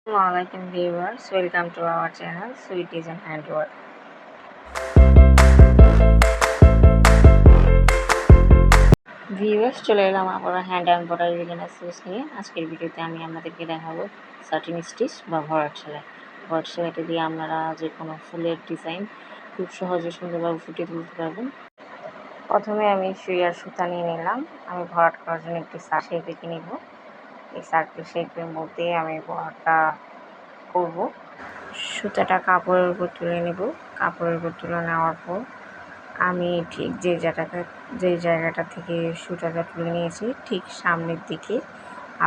Assalamualaikum viewers, welcome to our channel Sweet Design Handwork. Viewers চলে এলাম আবার hand embroidery beginner series নিয়ে। আজকের ভিডিওতে আমি আপনাদেরকে দেখাবো সাটিন স্টিচ বা ভরাট সেলাই। ভরাট সেলাইটা দিয়ে আপনারা যে কোনো ফুলের ডিজাইন খুব সহজে সুন্দরভাবে ফুটিয়ে তুলতে পারবেন। প্রথমে আমি সুই আর সুতা নিয়ে নিলাম। আমি ভরাট করার জন্য একটি সার্কেল কেটে নিব। এই সার্কেল শেপের মধ্যে আমি ভরাটটা করব। সুতাটা কাপড়ের উপর তুলে নেব। কাপড়ের উপর তুলে নেওয়ার পর আমি ঠিক যে জায়গাটা থেকে সুতাটা তুলে নিয়েছি ঠিক সামনের দিকে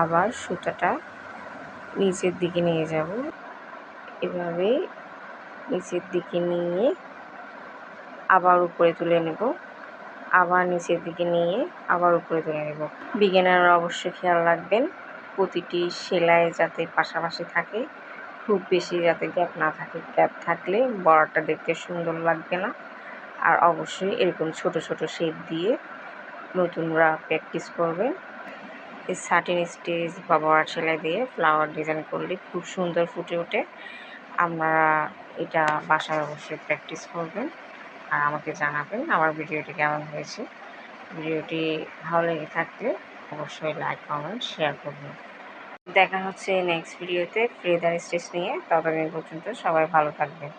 আবার সুতাটা নিচের দিকে নিয়ে যাব। এভাবে নিচের দিকে নিয়ে আবার উপরে তুলে নেব, আবার নিচের দিকে নিয়ে আবার উপরে তুলে নেব। বিগিনাররা অবশ্যই খেয়াল রাখবেন প্রতিটি সেলাই যাতে পাশাপাশি থাকে, খুব বেশি যাতে গ্যাপ না থাকে। গ্যাপ থাকলে বড়টা দেখতে সুন্দর লাগবে না। আর অবশ্যই এরকম ছোট ছোট শেপ দিয়ে নতুনরা প্র্যাকটিস করবেন। এই সাটিন স্টিচ বা ভরাট সেলাই দিয়ে ফ্লাওয়ার ডিজাইন করলে খুব সুন্দর ফুটে ওঠে। আপনারা এটা বাসায় অবশ্যই প্র্যাকটিস করবেন আর আমাকে জানাবেন আমার ভিডিওটি কেমন হয়েছে। ভিডিওটি ভালো লেগে থাকলে অবশ্যই লাইক কমেন্ট শেয়ার করবেন। দেখা হচ্ছে নেক্সট ভিডিওতে ফ্রেদার স্টিচ নিয়ে। ততদিন পর্যন্ত সবাই ভালো থাকবেন।